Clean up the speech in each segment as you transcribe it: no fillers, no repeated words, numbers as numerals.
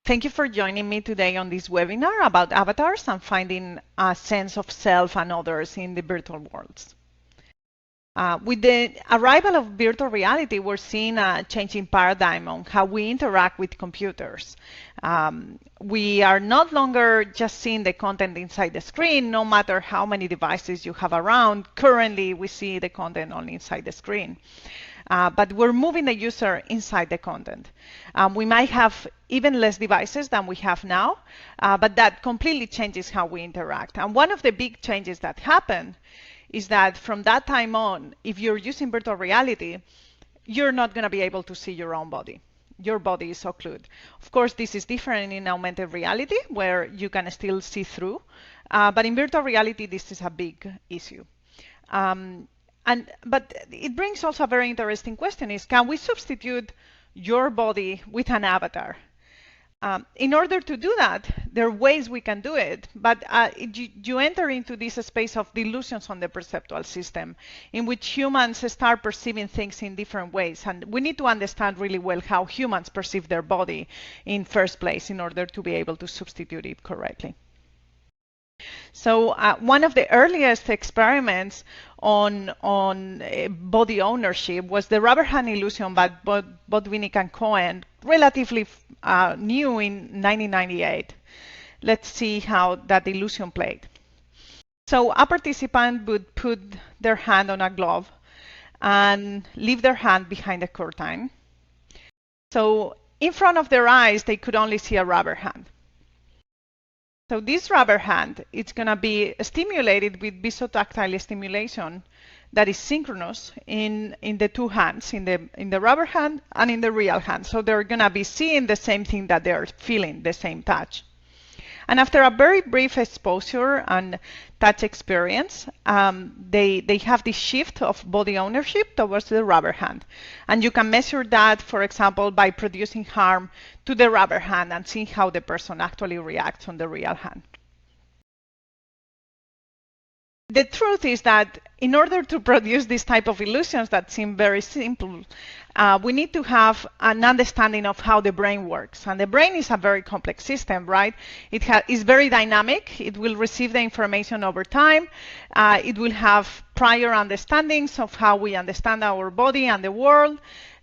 Thank you for joining me today on this webinar about avatars and finding a sense of self and others in the virtual worlds. With the arrival of virtual reality, we're seeing a changing paradigm on how we interact with computers. We are no longer just seeing the content inside the screen, no matter how many devices you have around. Currently, we see the content only inside the screen. But we're moving the user inside the content. We might have even less devices than we have now, but that completely changes how we interact. And one of the big changes that happen is that from that time on, if you're using virtual reality, you're not going to be able to see your own body. Your body is occluded. Of course, this is different in augmented reality, where you can still see through. But in virtual reality, this is a big issue. But it brings also a very interesting question is, can we substitute your body with an avatar? In order to do that, there are ways we can do it, but you enter into this space of delusions on the perceptual system, in which humans start perceiving things in different ways. And we need to understand really well how humans perceive their body in first place in order to be able to substitute it correctly. So one of the earliest experiments on body ownership was the rubber hand illusion by Botvinnik and Cohen, relatively new in 1998. Let's see how that illusion played. So a participant would put their hand on a glove and leave their hand behind a curtain. So in front of their eyes, they could only see a rubber hand. So this rubber hand, it's going to be stimulated with visotactile stimulation that is synchronous in the two hands, in the rubber hand and in the real hand. So they're going to be seeing the same thing that they're feeling, the same touch. And after a very brief exposure and touch experience, they have this shift of body ownership towards the rubber hand. And you can measure that, for example, by producing harm to the rubber hand and see how the person actually reacts on the real hand. The truth is that in order to produce this type of illusions that seem very simple, we need to have an understanding of how the brain works. And the brain is a very complex system, right? It is very dynamic. It will receive the information over time. It will have prior understandings of how we understand our body and the world.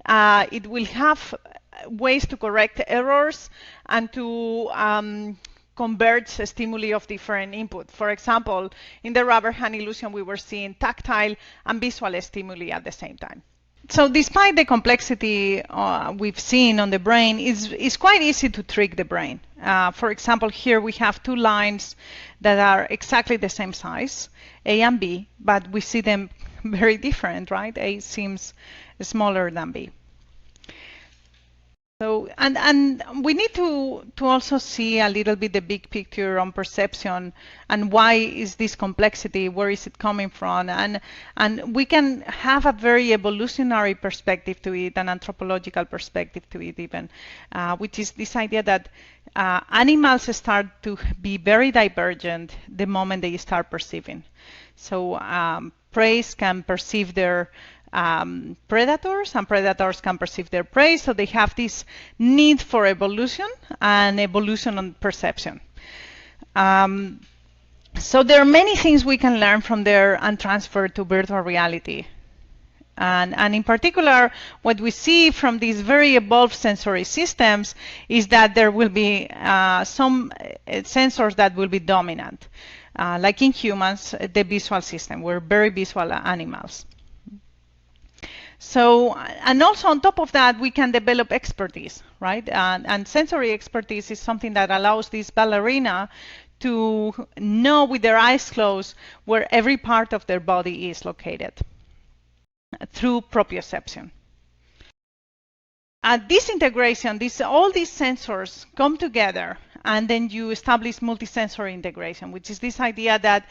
It will have ways to correct errors and to converge stimuli of different input. For example, in the rubber hand illusion, we were seeing tactile and visual stimuli at the same time. So despite the complexity we've seen on the brain, it's quite easy to trick the brain. For example, here we have two lines that are exactly the same size, A and B, but we see them very different, right? A seems smaller than B. So, and we need to also see a little bit the big picture on perception and why is this complexity, where is it coming from? And we can have a very evolutionary perspective to it, an anthropological perspective to it even, which is this idea that animals start to be very divergent the moment they start perceiving. So prey can perceive their predators, and predators can perceive their prey, so they have this need for evolution and evolution on perception. So there are many things we can learn from there and transfer to virtual reality. And in particular, what we see from these very evolved sensory systems is that there will be some sensors that will be dominant. Like in humans, the visual system, we're very visual animals. So, and also on top of that, we can develop expertise, right? And sensory expertise is something that allows this ballerina to know with their eyes closed where every part of their body is located through proprioception. This integration, all these sensors come together, and then you establish multisensory integration, which is this idea that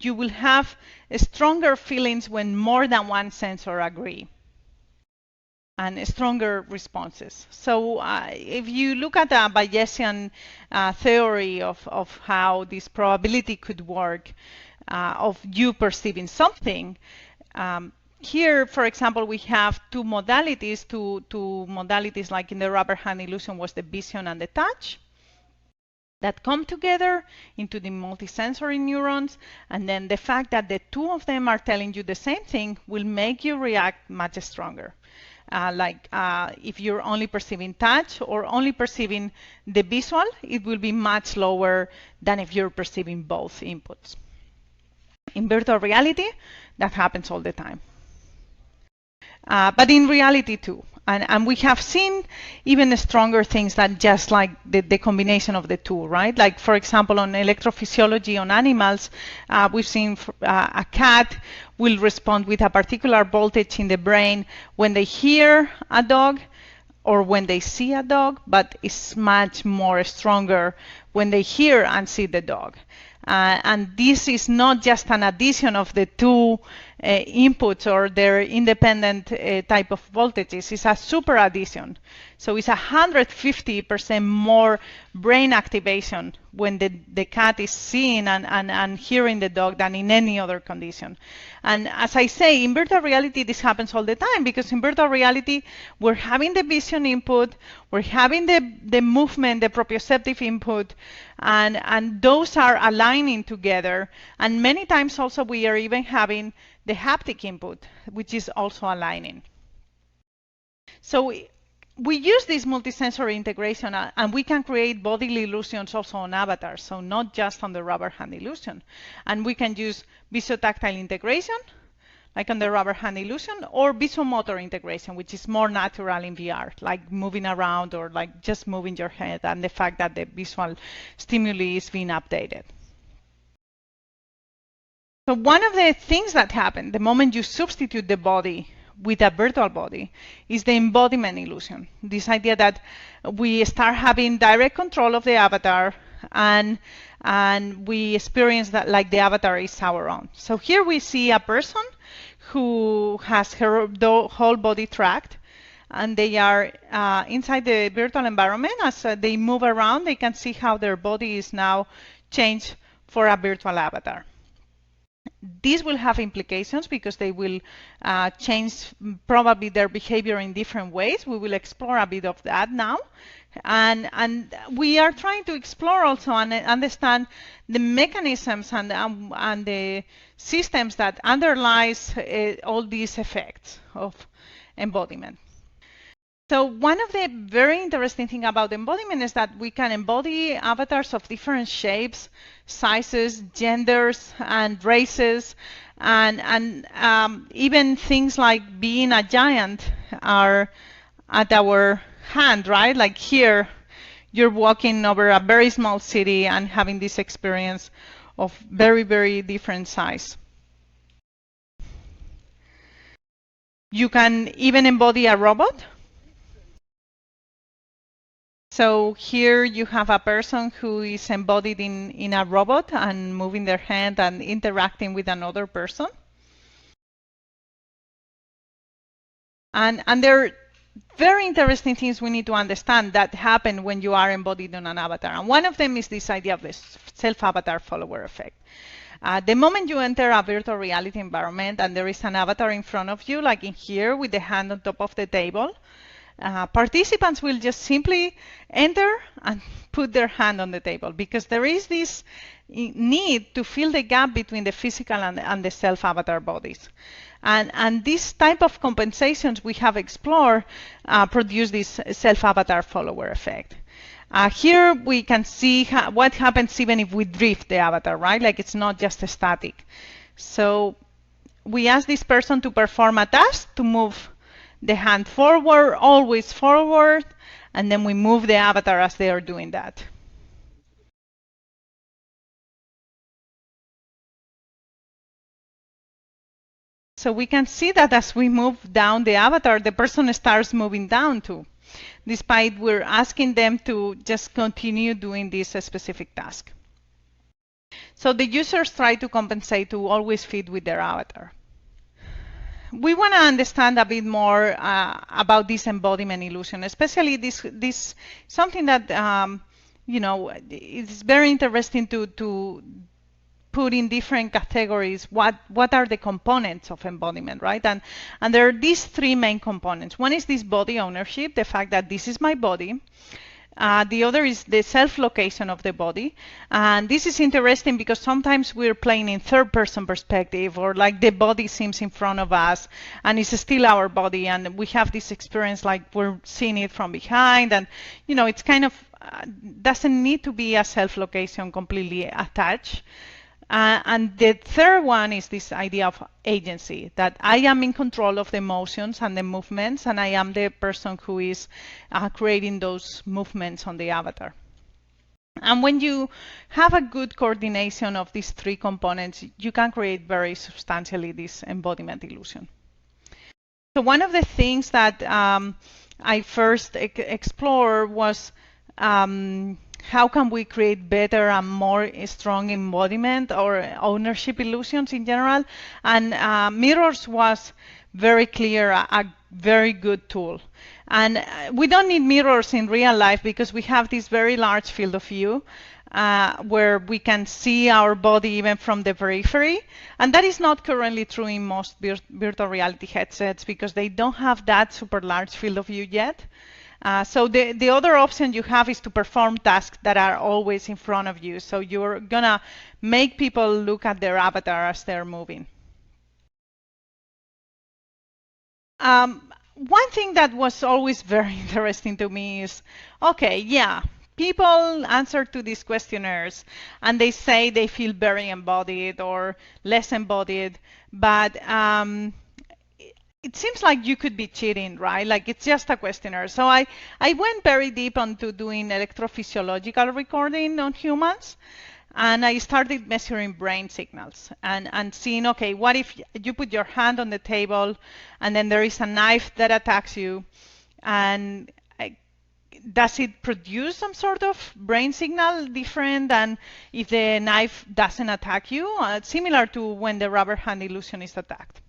you will have stronger feelings when more than one sensor agree, and stronger responses. So if you look at the Bayesian theory of how this probability could work of you perceiving something, Here, for example, we have two modalities, like in the rubber hand illusion was the vision and the touch, that come together into the multisensory neurons, and then the fact that the two of them are telling you the same thing will make you react much stronger. If you're only perceiving touch or only perceiving the visual, it will be much lower than if you're perceiving both inputs. In virtual reality, that happens all the time. But in reality too. And we have seen even stronger things than just like the combination of the two, right? Like, for example, on electrophysiology on animals, we've seen a cat will respond with a particular voltage in the brain when they hear a dog or when they see a dog, but it's much more stronger when they hear and see the dog. And this is not just an addition of the two inputs or their independent type of voltages. It's a super addition. So it's 150% more brain activation when the cat is seeing and hearing the dog than in any other condition. And as I say, in virtual reality, this happens all the time, because in virtual reality, we're having the vision input, we're having the movement, the proprioceptive input, and those are aligning together. And many times also we are even having the haptic input, which is also aligning. So we use this multisensory integration, and we can create bodily illusions also on avatars, so not just on the rubber hand illusion. And we can use visio-tactile integration, like on the rubber hand illusion, or visomotor integration, which is more natural in VR, like moving around or like just moving your head, and the fact that the visual stimuli is being updated. So one of the things that happen the moment you substitute the body with a virtual body is the embodiment illusion. This idea that we start having direct control of the avatar, and we experience that like the avatar is our own. So here we see a person who has her whole body tracked, and they are inside the virtual environment. As they move around, they can see how their body is now changed for a virtual avatar. This will have implications because they will change probably their behavior in different ways. We will explore a bit of that now. And we are trying to explore also and understand the mechanisms and the systems that underlies all these effects of embodiment. So one of the very interesting things about embodiment is that we can embody avatars of different shapes, sizes, genders, and races, and even things like being a giant are at our hand, right? Like here, you're walking over a very small city and having this experience of very, very different size. You can even embody a robot. So here you have a person who is embodied in a robot and moving their hand and interacting with another person. And there are very interesting things we need to understand that happen when you are embodied in an avatar. And one of them is this idea of the self-avatar follower effect. The moment you enter a virtual reality environment and there is an avatar in front of you, like in here with the hand on top of the table, participants will just simply enter and put their hand on the table, because there is this need to fill the gap between the physical and the self-avatar bodies. And this type of compensations we have explored produce this self-avatar follower effect. Here we can see what happens even if we drift the avatar, right? Like it's not just static. So we ask this person to perform a task, to move the hand forward, always forward, and then we move the avatar as they are doing that. So we can see that as we move down the avatar, the person starts moving down too, despite we're asking them to just continue doing this specific task. So the users try to compensate to always fit with their avatar. We want to understand a bit more about this embodiment illusion, especially this something that you know, it's very interesting to put in different categories what are the components of embodiment, right? And there are these three main components. One is this body ownership, the fact that this is my body. The other is the self-location of the body. And this is interesting because sometimes we're playing in third-person perspective, or like the body seems in front of us and it's still our body, and we have this experience like we're seeing it from behind, and it's kind of doesn't need to be a self-location completely attached. And the third one is this idea of agency, that I am in control of the motions and the movements, and I am the person who is creating those movements on the avatar. And when you have a good coordination of these three components, you can create very substantially this embodiment illusion. So one of the things that I first explored was how can we create better and more strong embodiment or ownership illusions in general? And mirrors was very clear, a very good tool. And we don't need mirrors in real life because we have this very large field of view where we can see our body even from the periphery. And that is not currently true in most virtual reality headsets because they don't have that super large field of view yet. So the other option you have is to perform tasks that are always in front of you. So you're going to make people look at their avatar as they're moving. One thing that was always very interesting to me is, okay, yeah, people answer to these questionnaires and they say they feel very embodied or less embodied, but it seems like you could be cheating, right? Like it's just a questionnaire. So I went very deep onto doing electrophysiological recording on humans, and I started measuring brain signals and seeing, okay, what if you put your hand on the table and then there is a knife that attacks you, and does it produce some sort of brain signal different than if the knife doesn't attack you? Similar to when the rubber hand illusion is attacked.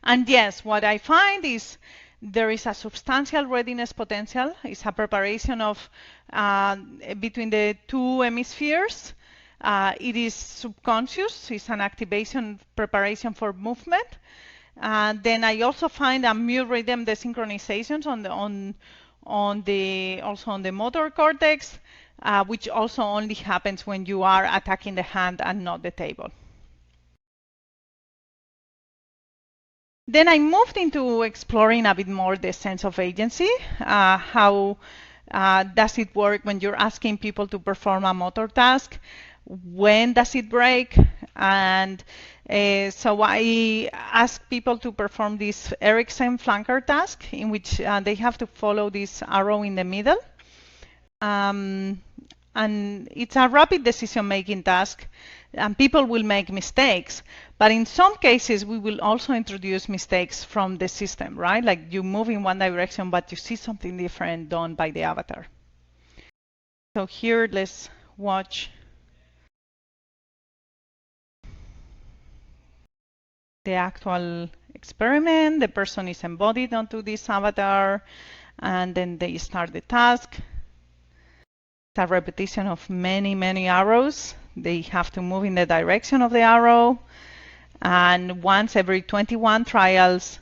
And yes, what I find is there is a substantial readiness potential. It's a preparation of between the two hemispheres. It is subconscious. It's an activation preparation for movement. Then I also find a mu rhythm desynchronizations also on the motor cortex, which also only happens when you are attacking the hand and not the table. Then I moved into exploring a bit more the sense of agency. How does it work when you're asking people to perform a motor task? When does it break? And so I ask people to perform this Erickson flanker task in which they have to follow this arrow in the middle. And it's a rapid decision-making task, and people will make mistakes. But in some cases, we will also introduce mistakes from the system, right? Like you move in one direction, but you see something different done by the avatar. So here, let's watch the actual experiment. The person is embodied onto this avatar, and then they start the task. It's a repetition of many, many arrows. They have to move in the direction of the arrow. And once every 21 trials,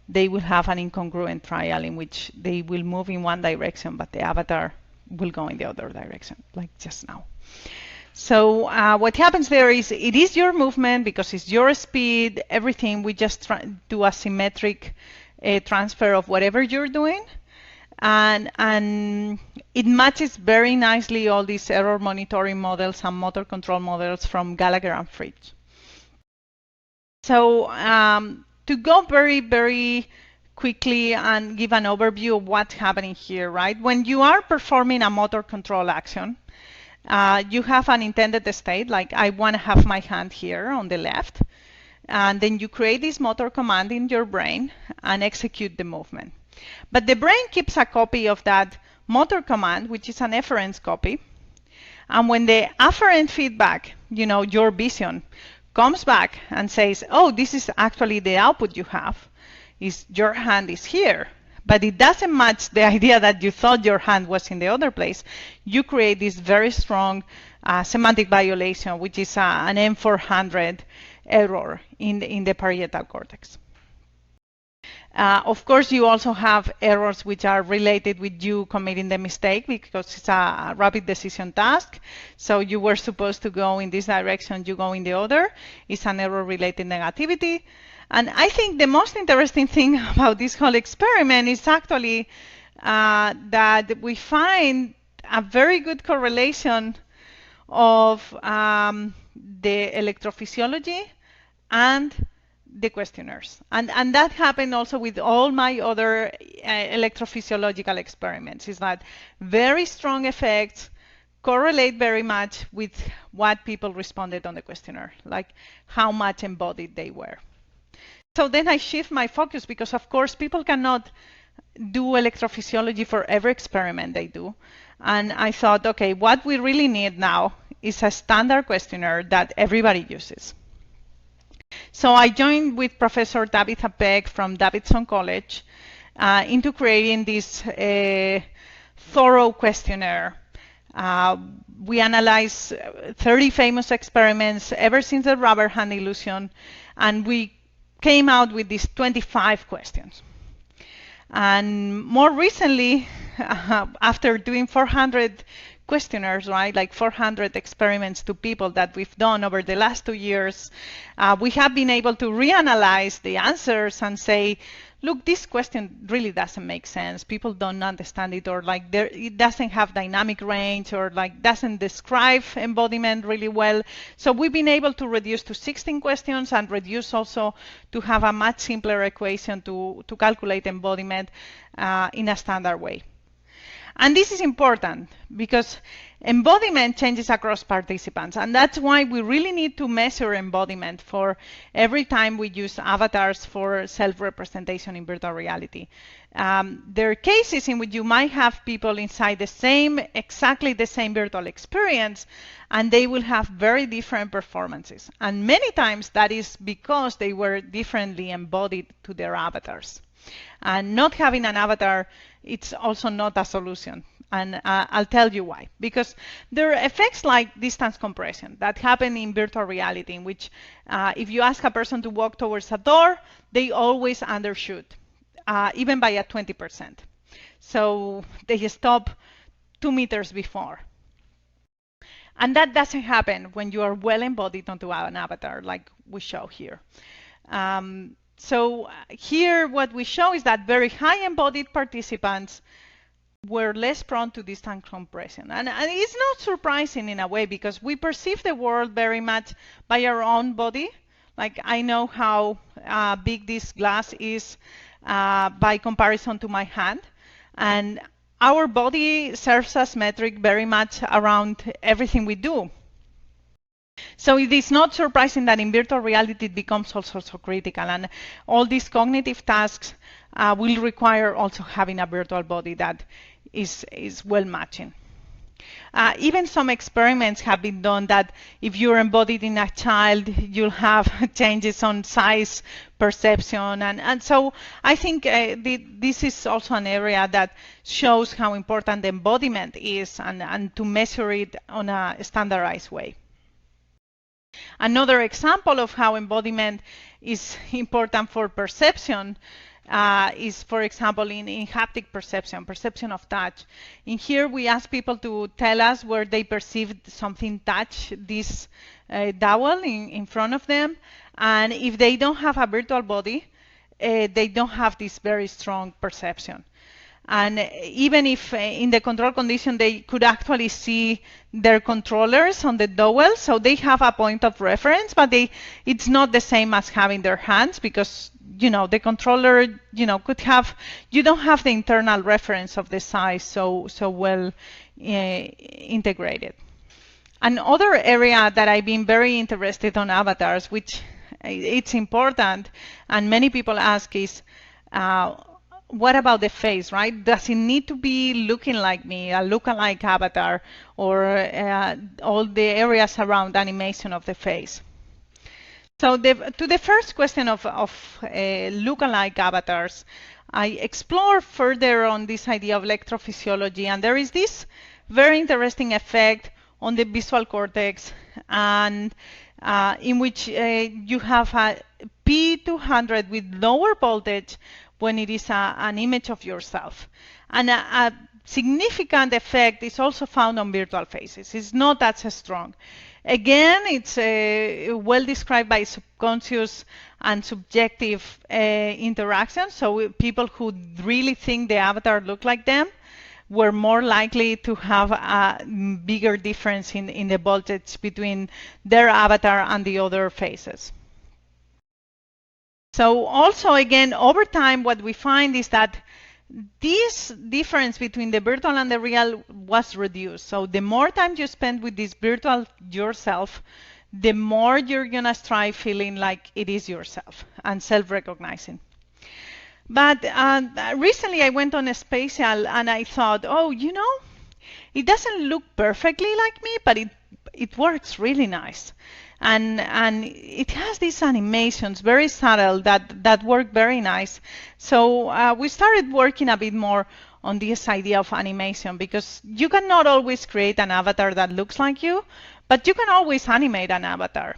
they will have an incongruent trial in which they will move in one direction, but the avatar will go in the other direction, like just now. So what happens there is it is your movement because it's your speed, everything. We just do a symmetric transfer of whatever you're doing. And it matches very nicely all these error monitoring models and motor control models from Gallagher and Fritz. So to go very, very quickly and give an overview of what's happening here, right? When you are performing a motor control action, you have an intended state, like I want to have my hand here on the left. And then you create this motor command in your brain and execute the movement. But the brain keeps a copy of that motor command, which is an efference copy. And when the afferent feedback, your vision, comes back and says, oh, this is actually the output you have, is your hand is here. But it doesn't match the idea that you thought your hand was in the other place. You create this very strong semantic violation, which is an M400 error in the parietal cortex. Of course, you also have errors which are related with you committing the mistake because it's a rapid decision task. So you were supposed to go in this direction, you go in the other. It's an error-related negativity. And I think the most interesting thing about this whole experiment is actually that we find a very good correlation of the electrophysiology and the questionnaires. And that happened also with all my other electrophysiological experiments, is that very strong effects correlate very much with what people responded on the questionnaire, like how much embodied they were. So then I shift my focus because, of course, people cannot do electrophysiology for every experiment they do. And I thought, okay, what we really need now is a standard questionnaire that everybody uses. So I joined with Professor Tabitha Peck from Davidson College into creating this thorough questionnaire. We analyzed 30 famous experiments ever since the rubber hand illusion, and we came out with these 25 questions. And more recently, after doing 400 questionnaires, right, like 400 experiments to people that we've done over the last 2 years, we have been able to reanalyze the answers and say, look, this question really doesn't make sense. People don't understand it, or like it doesn't have dynamic range, or like doesn't describe embodiment really well. So we've been able to reduce to 16 questions and reduce also to have a much simpler equation to calculate embodiment in a standard way. And this is important because embodiment changes across participants, and that's why we really need to measure embodiment for every time we use avatars for self-representation in virtual reality. There are cases in which you might have people inside exactly the same virtual experience, and they will have very different performances. And many times that is because they were differently embodied to their avatars. And not having an avatar, it's also not a solution. And I'll tell you why. Because there are effects like distance compression that happen in virtual reality, in which if you ask a person to walk towards a door, they always undershoot, even by a 20%. So they stop 2 meters before. And that doesn't happen when you are well embodied onto an avatar, like we show here. So here what we show is that very high embodied participants were less prone to distance compression. And it's not surprising in a way, because we perceive the world very much by our own body. Like I know how big this glass is by comparison to my hand. And our body serves as metric very much around everything we do. So it is not surprising that in virtual reality it becomes also so critical, and all these cognitive tasks will require also having a virtual body that is well matching. Even some experiments have been done that if you're embodied in a child, you'll have changes on size perception. And so I think this is also an area that shows how important the embodiment is, and to measure it on a standardized way. Another example of how embodiment is important for perception is, for example, in haptic perception of touch. In here, we ask people to tell us where they perceived something touch this dowel in front of them. And if they don't have a virtual body, they don't have this very strong perception. And even if in the control condition, they could actually see their controllers on the dowel, so they have a point of reference, but it's not the same as having their hands, because the controller could have, you don't have the internal reference of the size so well integrated. Another area that I've been very interested on avatars, which it's important and many people ask, is what about the face, right? Does it need to be looking like me, a lookalike avatar, or all the areas around animation of the face? So to the first question of lookalike avatars, I explore further on this idea of electrophysiology, and there is this very interesting effect on the visual cortex, and in which you have a P200 with lower voltage when it is an image of yourself. And a significant effect is also found on virtual faces. It's not that strong. Again, it's well described by subconscious and subjective interactions. So people who really think the avatar look like them were more likely to have a bigger difference in the voltage between their avatar and the other faces. So also, again, over time, what we find is that this difference between the virtual and the real was reduced. So the more time you spend with this virtual yourself, the more you're going to strive feeling like it is yourself and self-recognizing. But recently I went on a spatial and I thought, oh, you know, it doesn't look perfectly like me, but it works really nice. And it has these animations, very subtle, that work very nice. So we started working a bit more on this idea of animation, because you cannot always create an avatar that looks like you, but you can always animate an avatar.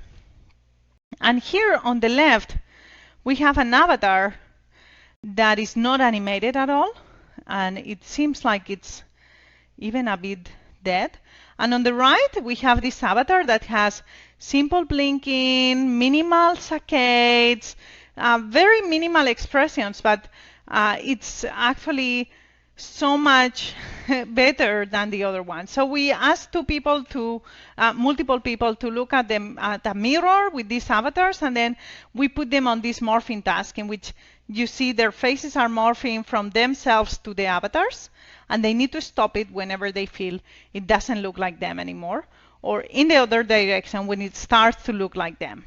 And here on the left, we have an avatar that is not animated at all, and it seems like it's even a bit dead. And on the right, we have this avatar that has simple blinking, minimal saccades, very minimal expressions, but it's actually so much better than the other one. So we asked multiple people to look at them at a mirror with these avatars, and then we put them on this morphing task in which you see their faces are morphing from themselves to the avatars, and they need to stop it whenever they feel it doesn't look like them anymore, or in the other direction when it starts to look like them.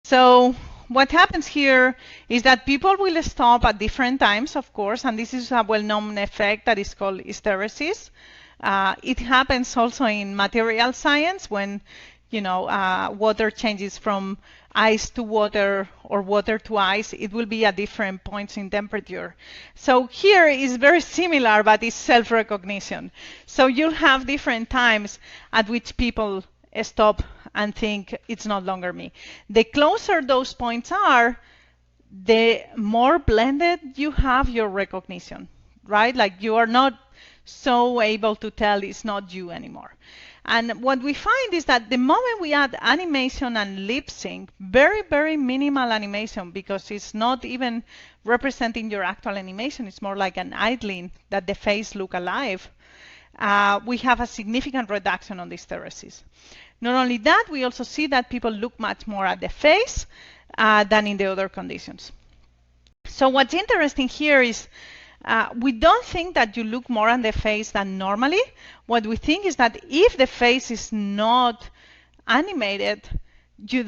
So what happens here is that people will stop at different times, of course, and this is a well-known effect that is called hysteresis. It happens also in material science when, water changes from ice to water or water to ice. It will be at different points in temperature. So here is very similar, but it's self-recognition. So you'll have different times at which people stop and think it's no longer me. The closer those points are, the more blended you have your recognition, right? Like you are not so able to tell it's not you anymore. And what we find is that the moment we add animation and lip sync, very, very minimal animation, because it's not even representing your actual animation, it's more like an idling that the face look alive, we have a significant reduction on the hysteresis. Not only that, we also see that people look much more at the face than in the other conditions. So what's interesting here is we don't think that you look more on the face than normally. What we think is that if the face is not animated, you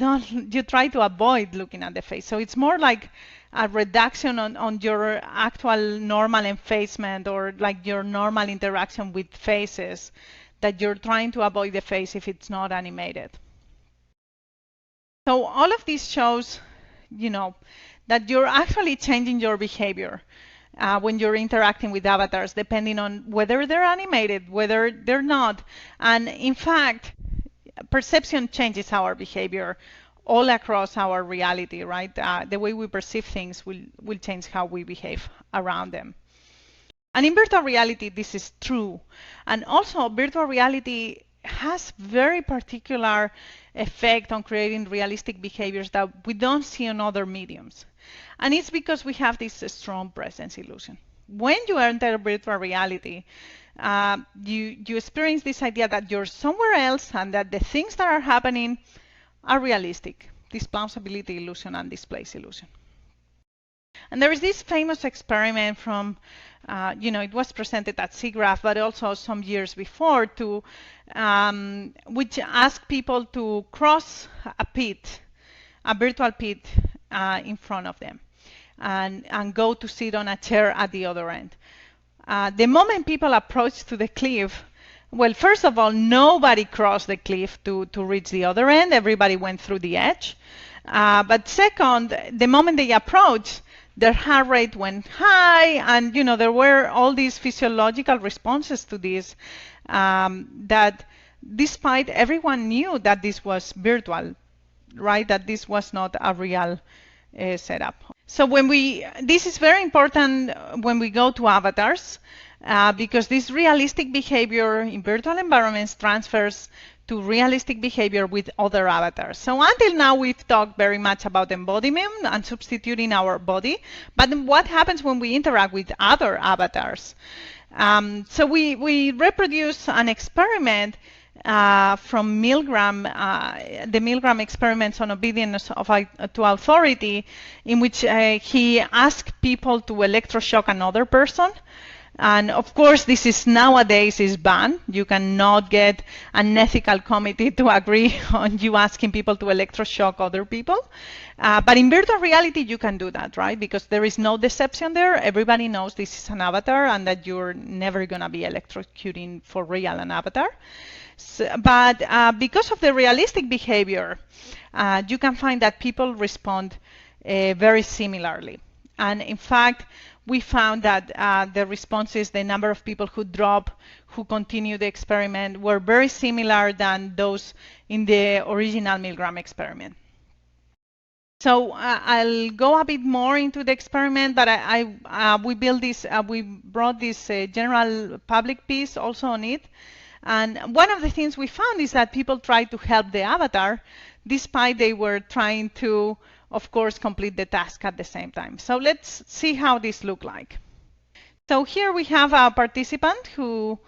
try to avoid looking at the face. So it's more like a reduction on your actual normal effacement, or like your normal interaction with faces, that you're trying to avoid the face if it's not animated. So all of this shows, that you're actually changing your behavior when you're interacting with avatars, depending on whether they're animated, whether they're not. And in fact, perception changes our behavior all across our reality, right? The way we perceive things will change how we behave around them. And in virtual reality, this is true. And also, virtual reality has very particular effect on creating realistic behaviors that we don't see in other mediums. And it's because we have this strong presence illusion. When you enter virtual reality, you experience this idea that you're somewhere else and that the things that are happening are realistic. This plausibility illusion and displace illusion. And there is this famous experiment from, it was presented at SIGGRAPH, but also some years before, which asked people to cross a virtual pit in front of them, and go to sit on a chair at the other end. The moment people approached to the cliff, well, first of all, nobody crossed the cliff to reach the other end. Everybody went through the edge. But second, the moment they approached, their heart rate went high, and there were all these physiological responses to this, that despite everyone knew that this was virtual, right, that this was not a real setup. So this is very important when we go to avatars, because this realistic behavior in virtual environments transfers to realistic behavior with other avatars. So until now, we've talked very much about embodiment and substituting our body, but what happens when we interact with other avatars? So we reproduce an experiment from Milgram, the Milgram experiments on obedience to authority, in which he asked people to electroshock another person. And of course, this is nowadays is banned. You cannot get an ethical committee to agree on you asking people to electroshock other people. But in virtual reality, you can do that, right? Because there is no deception there. Everybody knows this is an avatar and that you're never going to be electrocuting for real an avatar. So, but because of the realistic behavior, you can find that people respond very similarly. And in fact, we found that the responses, the number of people who continue the experiment, were very similar than those in the original Milgram experiment. So I'll go a bit more into the experiment, but we brought this general public piece also on it. And one of the things we found is that people tried to help the avatar, despite they were trying to, of course, complete the task at the same time. So let's see how this looks like. So here we have a participant who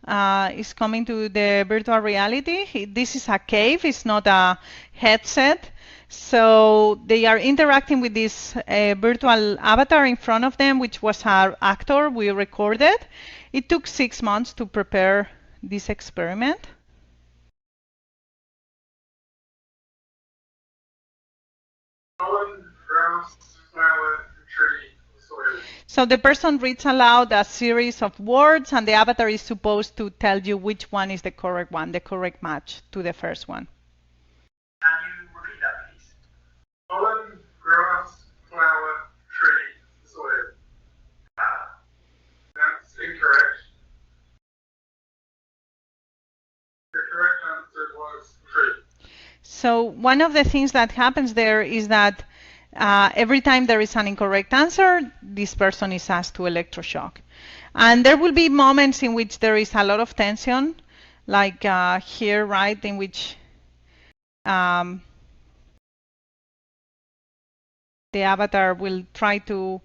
is coming to the virtual reality. This is a cave, it's not a headset. So they are interacting with this virtual avatar in front of them, which was our actor we recorded. It took 6 months to prepare this experiment. So the person reads aloud a series of words, and the avatar is supposed to tell you which one is the correct one, the correct match to the first one. Can you repeat that, please? Pollen, grass, flower, tree, soil. That's incorrect. The correct answer was tree. So one of the things that happens there is that every time there is an incorrect answer, this person is asked to electroshock. And there will be moments in which there is a lot of tension, like here, right, in which the avatar will try to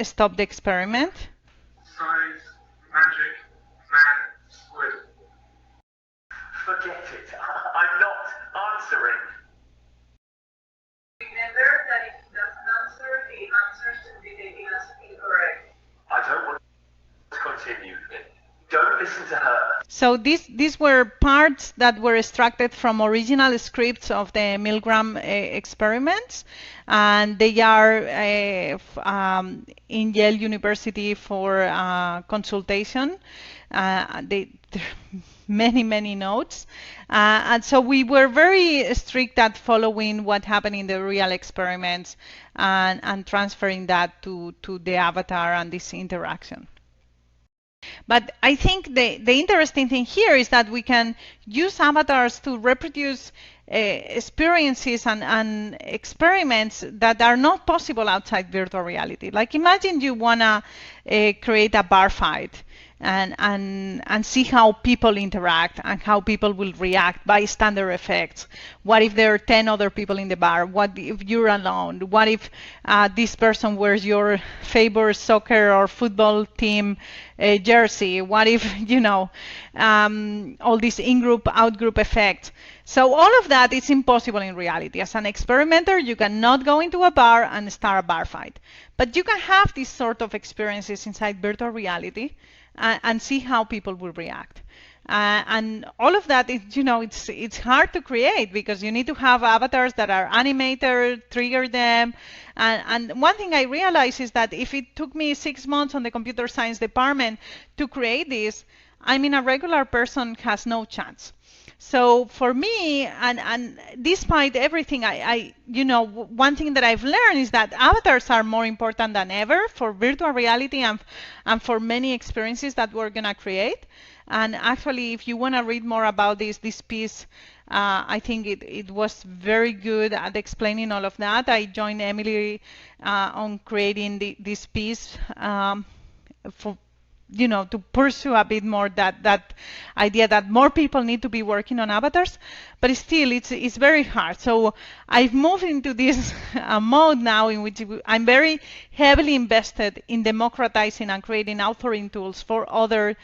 stop the experiment. Science, magic, man, squid. Forget it. I'm not answering. Remember that if he doesn't answer, the answer should be taken as incorrect. I don't want to continue. Don't listen to her. So these were parts that were extracted from original scripts of the Milgram experiments, and they are in Yale University for consultation. There are many notes, and so we were very strict at following what happened in the real experiments and transferring that to the avatar and this interaction. But I think the interesting thing here is that we can use avatars to reproduce experiences and experiments that are not possible outside virtual reality. Like imagine you want to create a bar fight and see how people interact and how people will react, bystander effects. What if there are 10 other people in the bar? What if you're alone? What if this person wears your favorite soccer or football team jersey? What if, all these in-group, out-group effects? So all of that is impossible in reality. As an experimenter, you cannot go into a bar and start a bar fight. But you can have these sort of experiences inside virtual reality and see how people will react. And all of that is, it's hard to create because you need to have avatars that are animated, trigger them. And one thing I realized is that if it took me 6 months on the computer science department to create this, I mean, a regular person has no chance. So for me, and despite everything, one thing that I've learned is that avatars are more important than ever for virtual reality and for many experiences that we're gonna create. And actually, if you want to read more about this piece, I think it was very good at explaining all of that. I joined Emily on creating this piece for to pursue a bit more that idea that more people need to be working on avatars, but still it's very hard. So I've moved into this mode now in which I'm very heavily invested in democratizing and creating authoring tools for other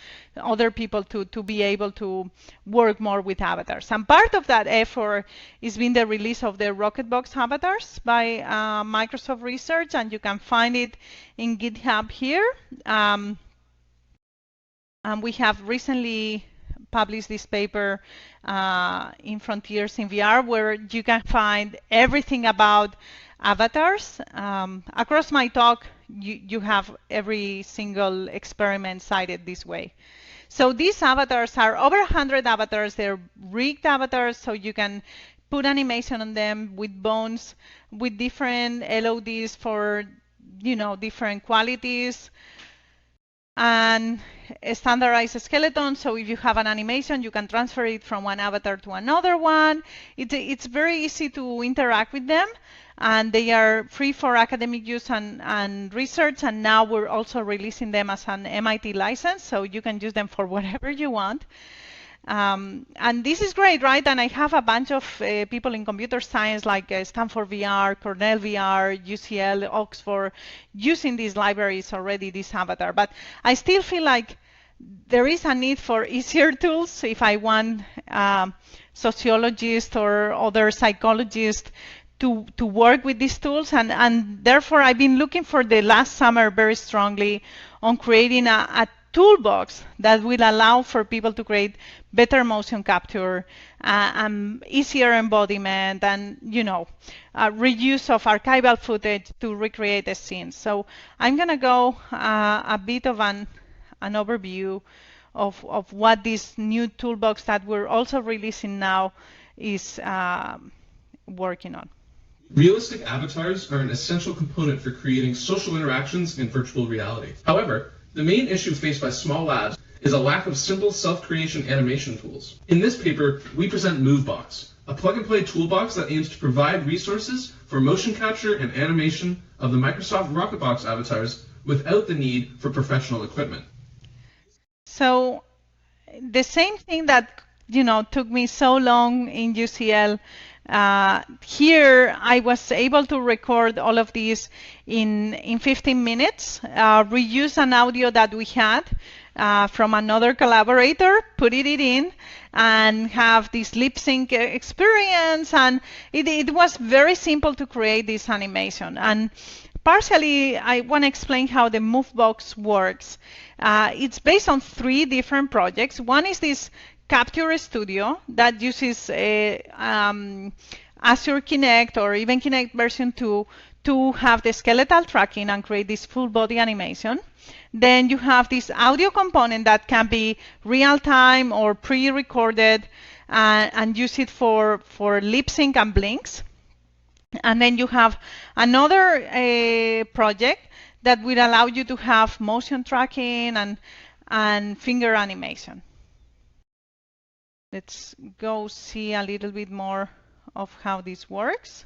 people to be able to work more with avatars. And part of that effort has been the release of the Rocketbox avatars by Microsoft Research, and you can find it in GitHub here. And we have recently published this paper in Frontiers in VR, where you can find everything about avatars. Across my talk, you have every single experiment cited this way. So these avatars are over 100 avatars. They're rigged avatars, so you can put animation on them with bones, with different LODs for different qualities, and a standardized skeleton. So if you have an animation, you can transfer it from one avatar to another one. It's very easy to interact with them, and they are free for academic use and research. And now we're also releasing them as an MIT license, so you can use them for whatever you want. And this is great, right? And I have a bunch of people in computer science, like Stanford VR, Cornell VR, UCL, Oxford, using these libraries already, this avatar. But I still feel like there is a need for easier tools if I want sociologists or other psychologists to work with these tools. And therefore, I've been looking for the last summer very strongly on creating a toolbox that will allow for people to create better motion capture, easier embodiment, and reuse of archival footage to recreate the scenes. So I'm going to go a bit of an overview of what this new toolbox that we're also releasing now is working on. Realistic avatars are an essential component for creating social interactions in virtual reality. However, the main issue faced by small labs is a lack of simple self-creation animation tools. In this paper, we present Movebox, a plug-and-play toolbox that aims to provide resources for motion capture and animation of the Microsoft Rocketbox avatars without the need for professional equipment. So the same thing that took me so long in UCL, here I was able to record all of these in 15 minutes, reuse an audio that we had from another collaborator, put it in, and have this lip sync experience. And it was very simple to create this animation. And partially, I want to explain how the Movebox works. It's based on 3 different projects. One is this Capture Studio that uses Azure Kinect or even Kinect version 2 to have the skeletal tracking and create this full body animation. Then you have this audio component that can be real-time or pre-recorded and use it for lip sync and blinks. And then you have another project that will allow you to have motion tracking and finger animation. Let's go see a little bit more of how this works.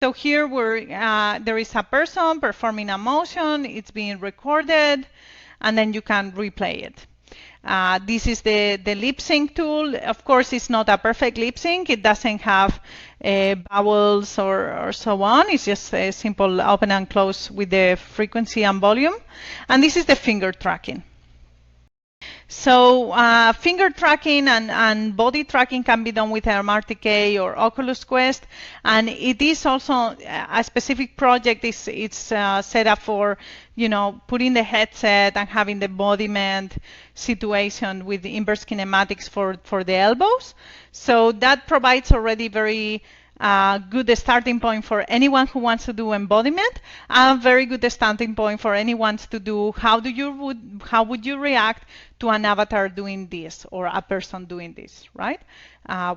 So here there is a person performing a motion, it's being recorded, and then you can replay it. This is the lip sync tool. Of course, it's not a perfect lip sync. It doesn't have vowels or so on. It's just a simple open and close with the frequency and volume. And this is the finger tracking. So finger tracking and body tracking can be done with MRTK or Oculus Quest, and it is also a specific project. It's set up for putting the headset and having the embodiment situation with the inverse kinematics for the elbows. So that provides already very a good starting point for anyone who wants to do embodiment, and a very good starting point for anyone to do how would you react to an avatar doing this or a person doing this, right?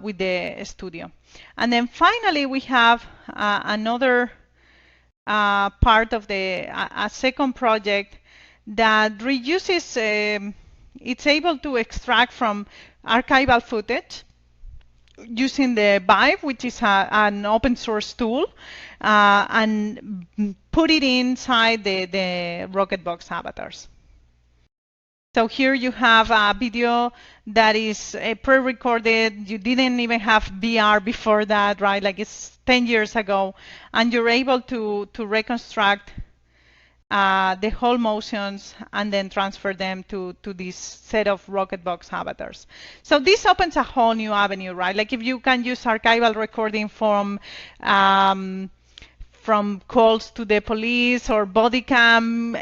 With the studio. And then finally we have another part of a second project that reuses, it's able to extract from archival footage using the Vive, which is an open source tool, and put it inside the Rocketbox avatars. So here you have a video that is pre-recorded. You didn't even have VR before that, right? Like it's 10 years ago, and you're able to reconstruct the whole motions and then transfer them to this set of Rocketbox avatars. So this opens a whole new avenue, right? Like if you can use archival recording from calls to the police or body cam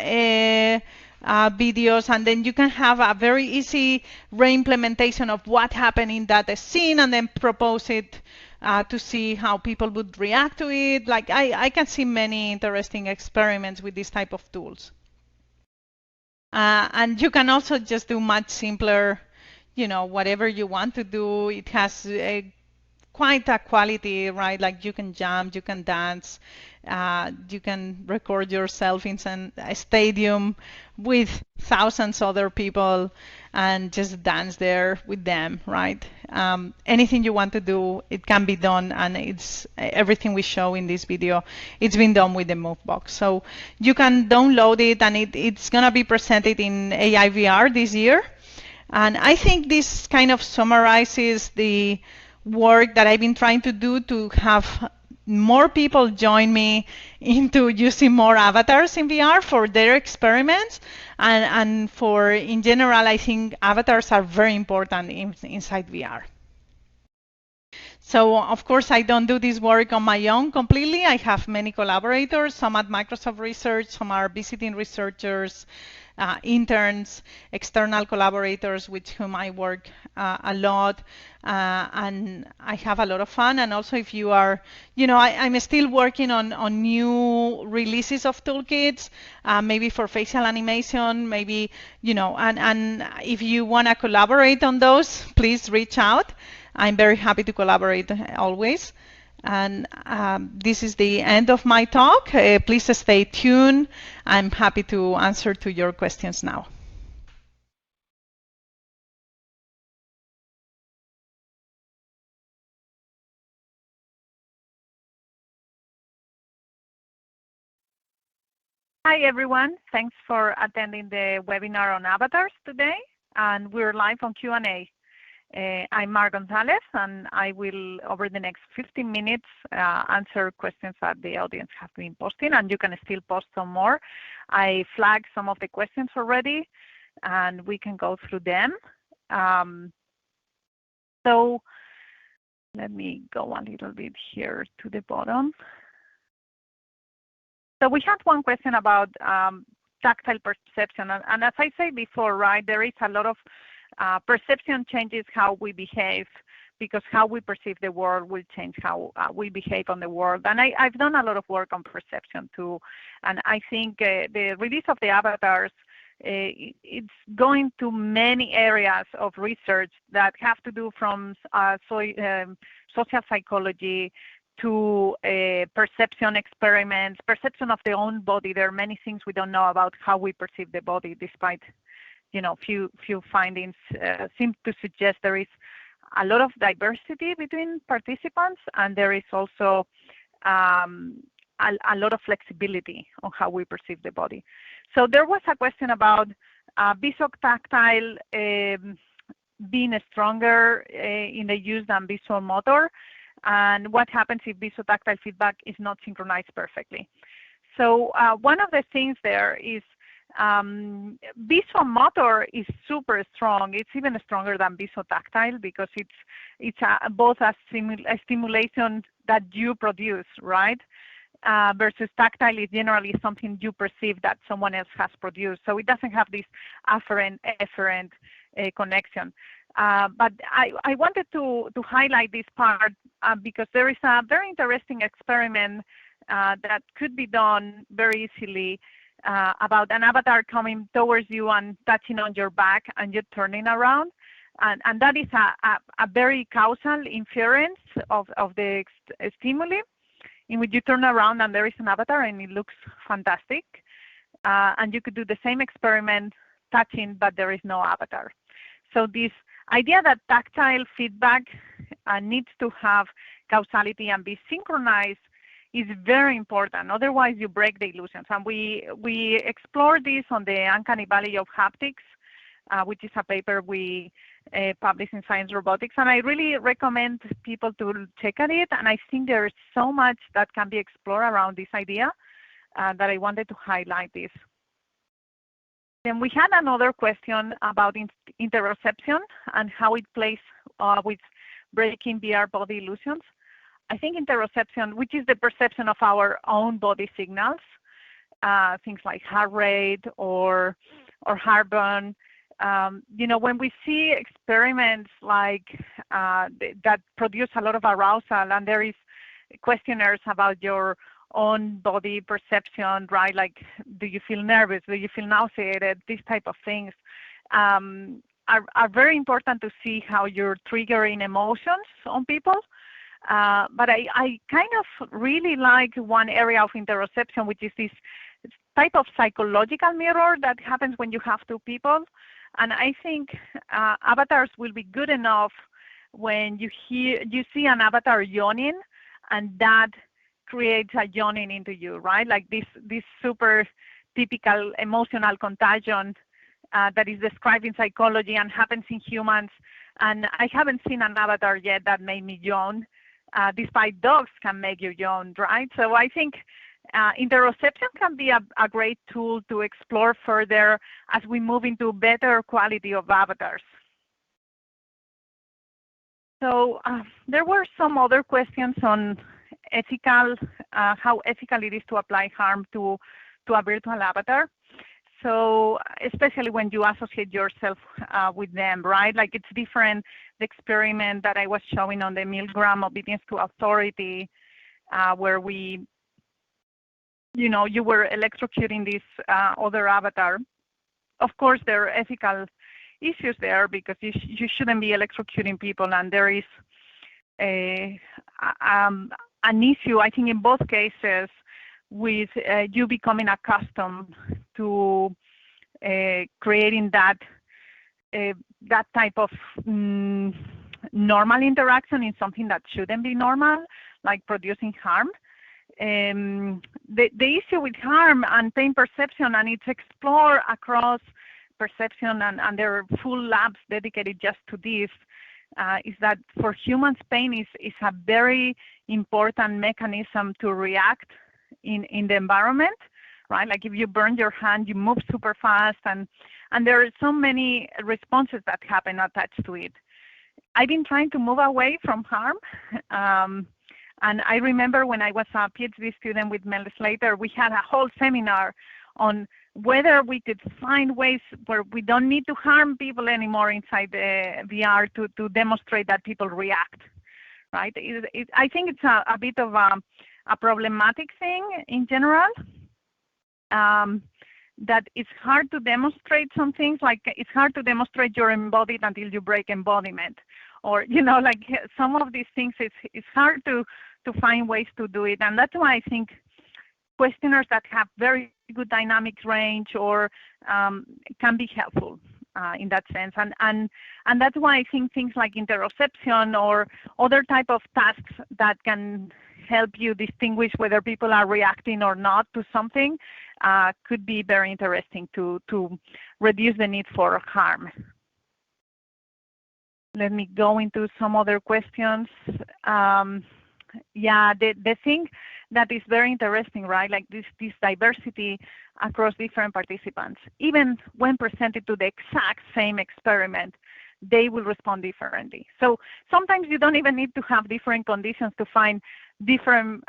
videos, and then you can have a very easy re-implementation of what happened in that scene and then propose it to see how people would react to it. Like I can see many interesting experiments with this type of tools. And you can also just do much simpler, whatever you want to do. It has quite a quality, right? Like you can jump, you can dance, you can record yourself in a stadium with thousands of other people and just dance there with them, right? Anything you want to do, it can be done, and it's everything we show in this video, it's been done with the Movebox. So you can download it, and it's gonna be presented in AI VR this year. And I think this kind of summarizes the work that I've been trying to do to have more people join me into using more avatars in VR for their experiments, and for, in general, I think avatars are very important inside VR. So, of course, I don't do this work on my own completely. I have many collaborators, some at Microsoft Research, some are visiting researchers, interns, external collaborators with whom I work a lot, and I have a lot of fun. And also, if you are, I'm still working on new releases of toolkits, maybe for facial animation, maybe, and if you want to collaborate on those, please reach out. I'm very happy to collaborate always. And this is the end of my talk. Please stay tuned. I'm happy to answer to your questions now. Hi, everyone. Thanks for attending the webinar on avatars today. And we're live on Q&A. I'm Mar Gonzalez, and I will, over the next 15 minutes, answer questions that the audience have been posting, and you can still post some more. I flagged some of the questions already, and we can go through them. So let me go a little bit here to the bottom. So we had one question about tactile perception, and as I said before, right, there is a lot of perception changes how we behave, because how we perceive the world will change how we behave on the world. And I've done a lot of work on perception too, and I think the release of the avatars, it's going to many areas of research that have to do from social psychology to perception experiments, perception of the own body. There are many things we don't know about how we perceive the body, despite few findings seem to suggest there is a lot of diversity between participants, and there is also a lot of flexibility on how we perceive the body. So there was a question about visotactile being stronger in the use than visual motor, and what happens if visotactile feedback is not synchronized perfectly. So one of the things there is visual motor is super strong. It's even stronger than visotactile, because it's both a stimulation that you produce, right? Versus tactile is generally something you perceive that someone else has produced. So it doesn't have this afferent connection. But I wanted to highlight this part because there is a very interesting experiment that could be done very easily about an avatar coming towards you and touching on your back and you turning around. And that is a very causal inference of the stimuli, in which you turn around and there is an avatar and it looks fantastic. And you could do the same experiment touching, but there is no avatar. So this idea that tactile feedback needs to have causality and be synchronized is very important. Otherwise, you break the illusions. And we explore this on the Uncanny Valley of Haptics, which is a paper we published in Science Robotics. And I really recommend people to check at it. And I think there's so much that can be explored around this idea that I wanted to highlight this. Then we had another question about interoception and how it plays with breaking VR body illusions. I think interoception, which is the perception of our own body signals, things like heart rate or heartburn. You know, when we see experiments like that produce a lot of arousal, and there is questionnaires about your own body perception, right? Like, do you feel nervous? Do you feel nauseated? These type of things are very important to see how you're triggering emotions on people. But I kind of really like one area of interoception, which is this type of psychological mirror that happens when you have two people. And I think avatars will be good enough when you see an avatar yawning, and that creates a yawning into you, right? Like this super typical emotional contagion that is described in psychology and happens in humans. And I haven't seen an avatar yet that made me yawn, despite dogs can make you yawn, right? So I think interoception can be a great tool to explore further as we move into better quality of avatars. So there were some other questions on ethical, how ethical it is to apply harm to a virtual avatar. So especially when you associate yourself with them, right? Like, it's different, the experiment that I was showing on the Milgram obedience to authority, where you were electrocuting this other avatar. Of course, there are ethical issues there because you shouldn't be electrocuting people, and there is an issue, I think, in both cases with you becoming accustomed to creating that type of normal interaction in something that shouldn't be normal, like producing harm. The issue with harm and pain perception, and it's explored across perception, and there are full labs dedicated just to this, is that for humans, pain is a very important mechanism to react in the environment, right? Like, if you burn your hand, you move super fast, and there are so many responses that happen attached to it. I've been trying to move away from harm. And I remember when I was a PhD student with Mel Slater, we had a whole seminar on whether we could find ways where we don't need to harm people anymore inside the VR to demonstrate that people react, right? I think it's a bit of a problematic thing in general, that it's hard to demonstrate some things. Like, it's hard to demonstrate you're embodied until you break embodiment. Or, like some of these things, it's hard to find ways to do it. And that's why I think questionnaires that have very good dynamic range or can be helpful in that sense. And that's why I think things like interoception or other type of tasks that can help you distinguish whether people are reacting or not to something could be very interesting to reduce the need for harm. Let me go into some other questions. Yeah, the thing that is very interesting, right? Like this diversity across different participants. Even when presented to the exact same experiment, they will respond differently. So sometimes you don't even need to have different conditions to find different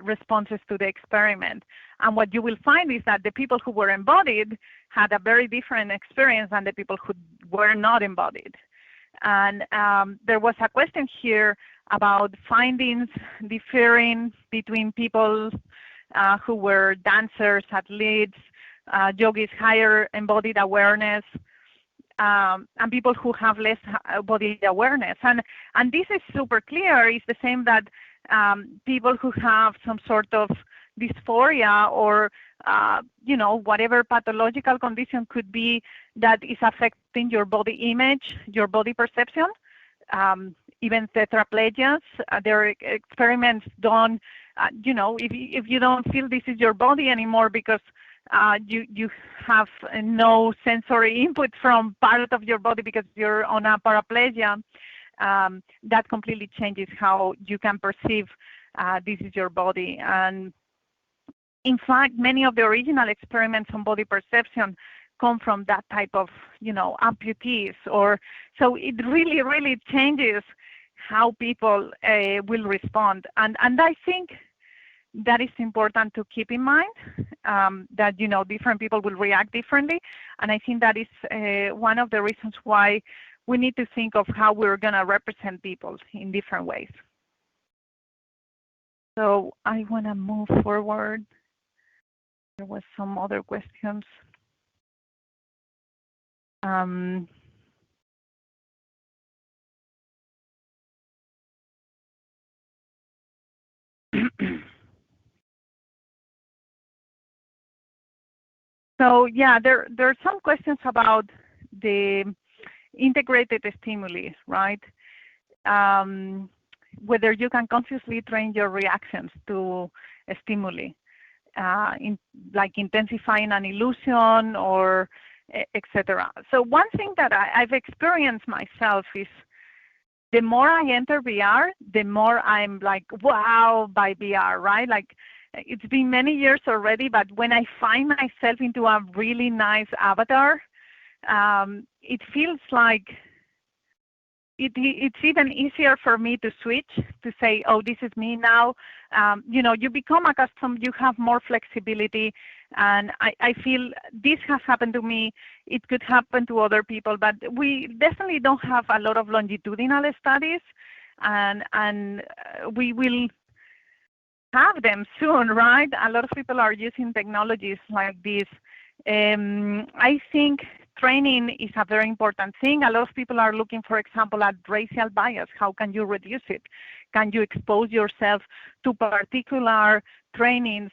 responses to the experiment. And what you will find is that the people who were embodied had a very different experience than the people who were not embodied. And there was a question here about findings differing between people who were dancers, athletes, yogis, higher embodied awareness, and people who have less body awareness. And this is super clear. It's the same that people who have some sort of dysphoria or whatever pathological condition could be that is affecting your body image, your body perception, even tetraplegias. There are experiments done, if you don't feel this is your body anymore because you have no sensory input from part of your body because you're on a paraplegia, that completely changes how you can perceive this is your body. And in fact, many of the original experiments on body perception come from that type of, amputees. So it really, really changes how people will respond. And I think that is important to keep in mind, that, different people will react differently. And I think that is one of the reasons why we need to think of how we're going to represent people in different ways. So I want to move forward. There was some other questions. So yeah, there are some questions about the integrated stimuli, right? Whether you can consciously train your reactions to a stimuli, like intensifying an illusion or etc. So one thing that I've experienced myself is the more I enter VR, the more I'm like, wow, by VR, right? Like, it's been many years already, but when I find myself into a really nice avatar, it feels like it's even easier for me to switch, to say, oh, this is me now. You become accustomed, you have more flexibility, and I feel this has happened to me. It could happen to other people, but we definitely don't have a lot of longitudinal studies, and we will have them soon, right? A lot of people are using technologies like this. I think training is a very important thing. A lot of people are looking, for example, at racial bias. How can you reduce it? Can you expose yourself to particular trainings?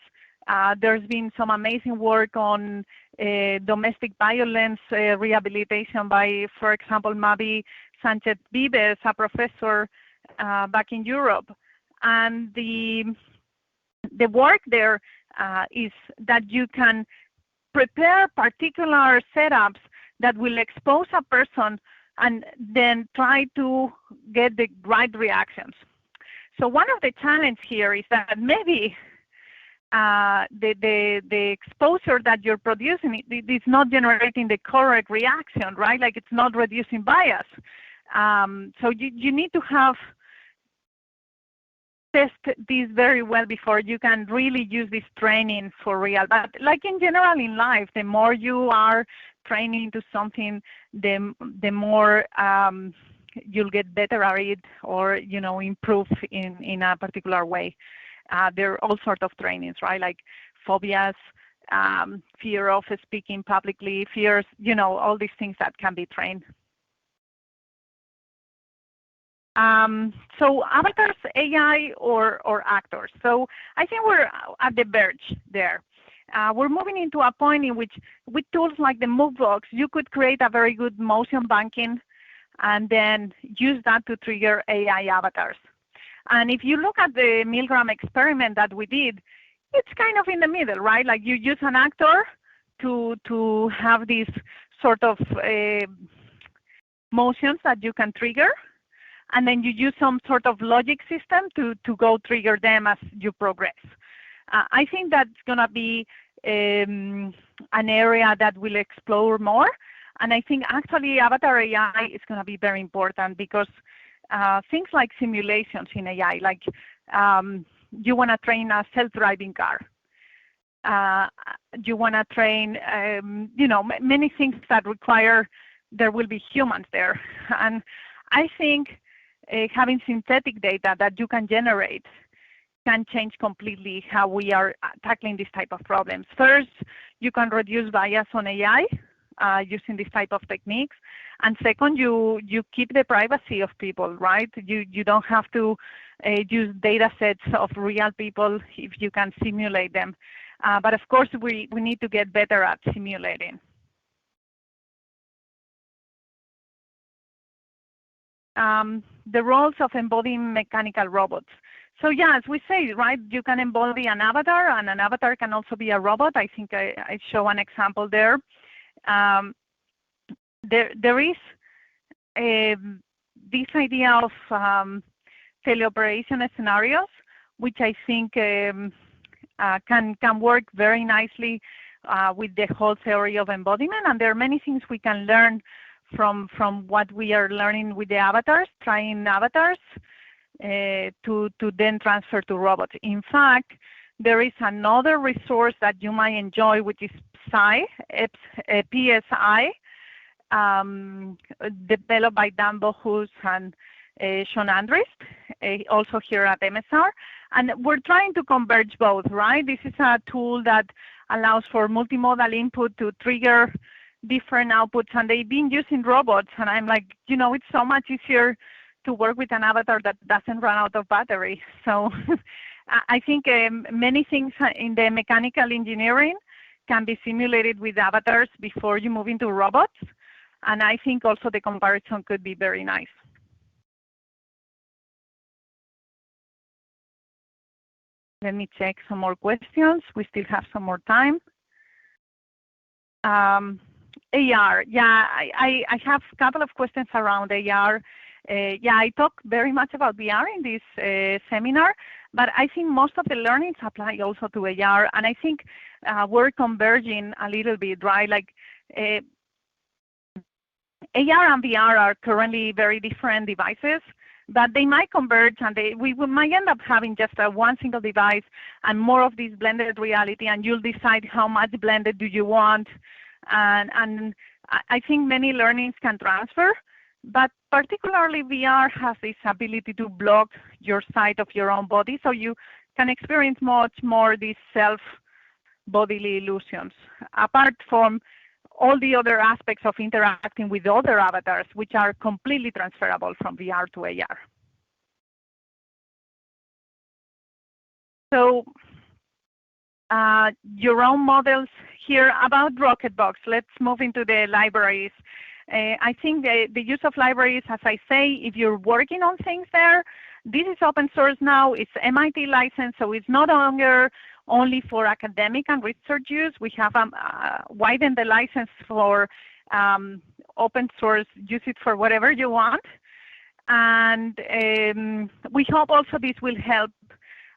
There's been some amazing work on domestic violence rehabilitation by, for example, Mavi Sanchez-Vives, a professor back in Europe. And the work there is that you can prepare particular setups that will expose a person and then try to get the right reactions. So one of the challenges here is that maybe the exposure that you're producing is not generating the correct reaction, right? Like, it's not reducing bias. So you need to have test this very well before you can really use this training for real. But like in general in life, the more you are training to something, the more you'll get better at it, or improve in a particular way. There are all sorts of trainings, right? Like phobias, fear of speaking publicly, fears, all these things that can be trained. So avatars, AI, or actors. So I think we're at the verge there. We're moving into a point in which, with tools like the Movebox, you could create a very good motion banking and then use that to trigger AI avatars. And if you look at the Milgram experiment that we did, it's kind of in the middle, right? Like, you use an actor to have these sort of motions that you can trigger, and then you use some sort of logic system to go trigger them as you progress. I think that's going to be an area that we'll explore more. And I think actually avatar AI is going to be very important, because things like simulations in AI, like you want to train a self-driving car. You want to train, many things that require there will be humans there. And I think having synthetic data that you can generate can change completely how we are tackling this type of problems. First, you can reduce bias on AI using this type of techniques. And second, you keep the privacy of people, right? You don't have to use data sets of real people if you can simulate them. But of course, we need to get better at simulating. The roles of embodying mechanical robots. So yeah, as we say, right, you can embody an avatar, and an avatar can also be a robot. I think I show an example there. There is this idea of teleoperation scenarios, which I think can work very nicely with the whole theory of embodiment. And there are many things we can learn from what we are learning with the avatars, trying avatars to then transfer to robots. In fact, there is another resource that you might enjoy, which is PSI, developed by Dan Bohus and Sean Andrist, also here at MSR. And we're trying to converge both, right? This is a tool that allows for multimodal input to trigger different outputs, and they've been using robots. And I'm like, you know, it's so much easier to work with an avatar that doesn't run out of battery. So I think many things in the mechanical engineering can be simulated with avatars before you move into robots. And I think also the comparison could be very nice. Let me check some more questions. We still have some more time. AR, yeah, I have a couple of questions around AR. Yeah, I talk very much about VR in this seminar, but I think most of the learnings apply also to AR, and I think we're converging a little bit, right? Like AR and VR are currently very different devices, but they might converge, and we might end up having just one single device and more of this blended reality, and you'll decide how much blended do you want. And I think many learnings can transfer, but particularly VR has this ability to block your sight of your own body, so you can experience much more these self-bodily illusions, apart from all the other aspects of interacting with other avatars, which are completely transferable from VR to AR. So your own models here about Rocketbox. Let's move into the libraries. I think the use of libraries, as I say, if you're working on things there, this is open source now. It's MIT licensed, so it's no longer only for academic and research use. We have widened the license for open source. Use it for whatever you want. And we hope also this will help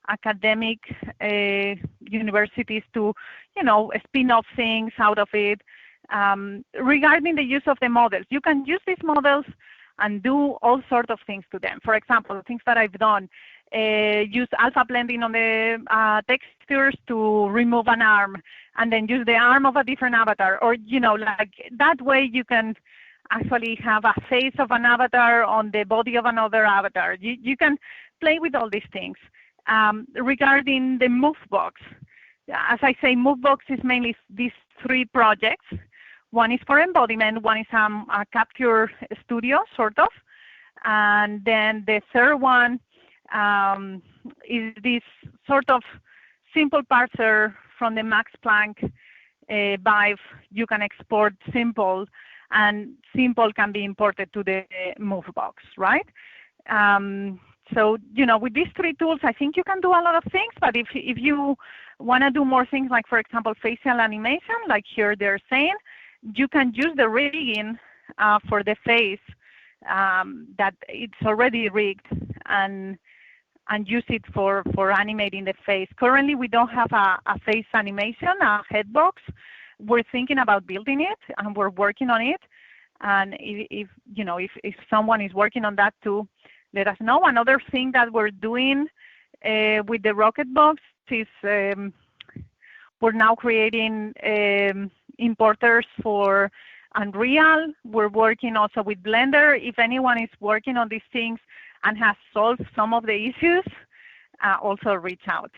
academic universities to, you know, spin off things out of it. Regarding the use of the models, you can use these models and do all sorts of things to them. For example, things that I've done, use alpha blending on the textures to remove an arm, and then use the arm of a different avatar, or, you know, like that way you can actually have a face of an avatar on the body of another avatar. You can play with all these things. Regarding the Movebox, as I say, Movebox is mainly these three projects. One is for embodiment, one is a capture studio, sort of, and then the third one is this sort of simple parser from the Max Planck Vive. You can export simple, and simple can be imported to the Movebox, right? So, you know, with these three tools, I think you can do a lot of things, but if you want to do more things, like, for example, facial animation, like here they're saying, you can use the rigging for the face that it's already rigged, and use it for animating the face. Currently, we don't have a face animation, a headbox. We're thinking about building it, and we're working on it. And if you know, if someone is working on that too, let us know. Another thing that we're doing with the Rocketbox is we're now creating importers for Unreal. We're working also with Blender. If anyone is working on these things and has solved some of the issues, also reach out.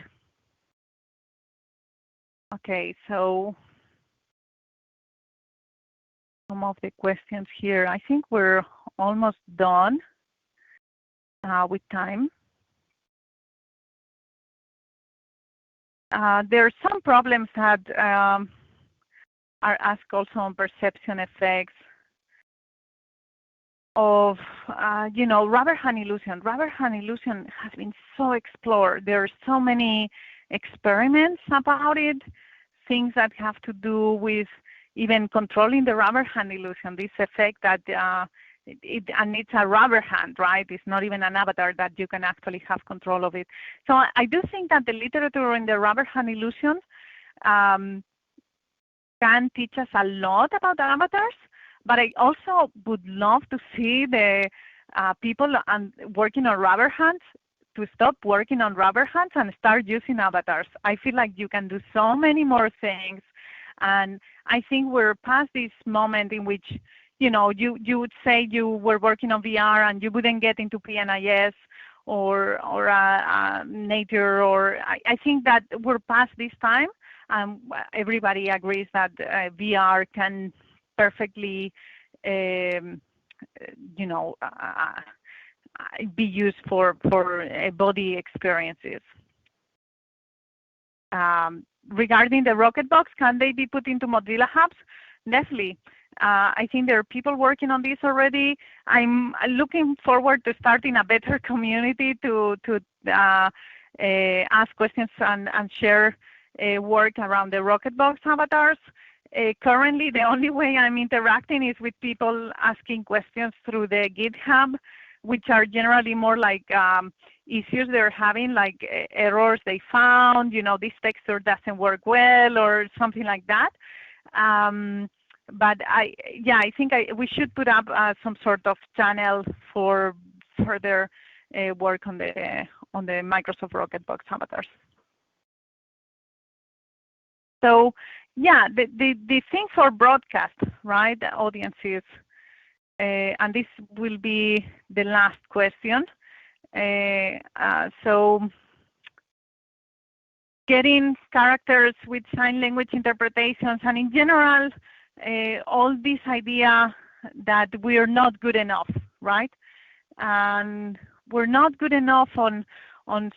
Okay, so some of the questions here. I think we're almost done with time. There are some problems that are asked also on perception effects of, rubber hand illusion. Rubber hand illusion has been so explored. There are so many experiments about it, things that have to do with even controlling the rubber hand illusion, this effect that and it's a rubber hand, right? It's not even an avatar that you can actually have control of it. So I do think that the literature in the rubber hand illusion can teach us a lot about avatars, but I also would love to see the people working on rubber hands to stop working on rubber hands and start using avatars. I feel like you can do so many more things. And I think we're past this moment in which, you would say you were working on VR and you wouldn't get into PNIS or nature, or I think that we're past this time. Everybody agrees that VR can perfectly, be used for body experiences. Regarding the Rocketbox, can they be put into Mozilla hubs? Definitely. I think there are people working on this already. I'm looking forward to starting a better community to ask questions and share work around the Rocketbox avatars. Currently, the only way I'm interacting is with people asking questions through the GitHub, which are generally more like issues they're having, like errors they found, this texture doesn't work well or something like that. But I think we should put up some sort of channel for further work on the Microsoft Rocketbox avatars. So yeah, the thing for broadcast, right? The audiences, and this will be the last question. So getting characters with sign language interpretations, and in general, all this idea that we are not good enough, right? And we're not good enough on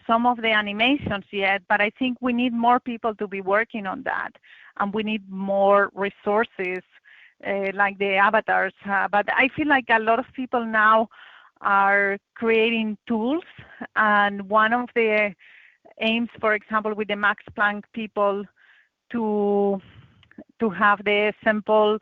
some of the animations yet, but I think we need more people to be working on that, and we need more resources like the avatars. But I feel like a lot of people now are creating tools, and one of the aims, for example, with the Max Planck people to have the sample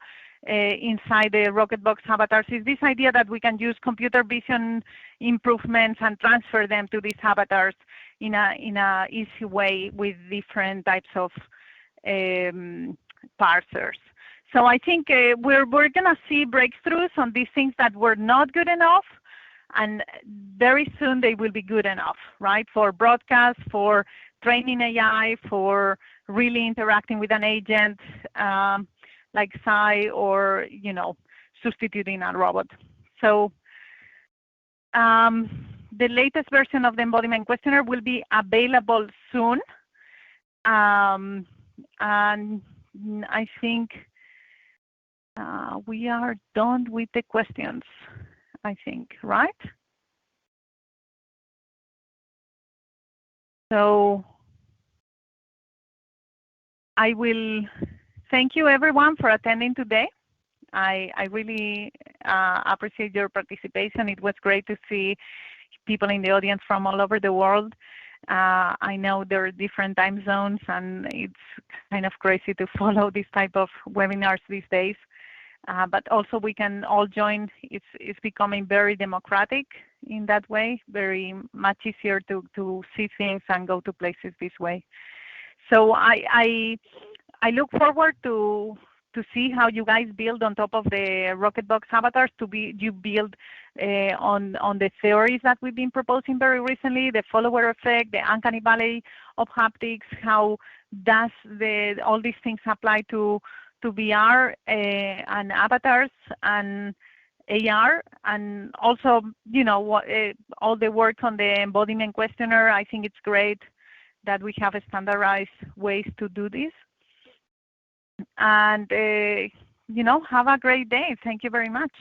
inside the Rocketbox avatars is this idea that we can use computer vision improvements and transfer them to these avatars in a easy way with different types of parsers. So I think we're gonna see breakthroughs on these things that were not good enough, and very soon they will be good enough, right? For broadcast, for training AI, for really interacting with an agent like Sai, or substituting a robot. So the latest version of the embodiment questionnaire will be available soon, and I think we are done with the questions, I think, right? So I will thank you everyone for attending today. I really appreciate your participation. It was great to see people in the audience from all over the world. I know there are different time zones, and it's kind of crazy to follow this type of webinars these days. But also we can all join. It's becoming very democratic in that way, very much easier to see things and go to places this way. So I look forward to see how you guys build on top of the Rocketbox avatars. You build on the theories that we've been proposing very recently, the follower effect, the uncanny valley of haptics. How does all these things apply to VR and avatars, and AR, and also, you know, all the work on the embodiment questionnaire. I think it's great that we have standardized ways to do this. And, you know, have a great day. Thank you very much.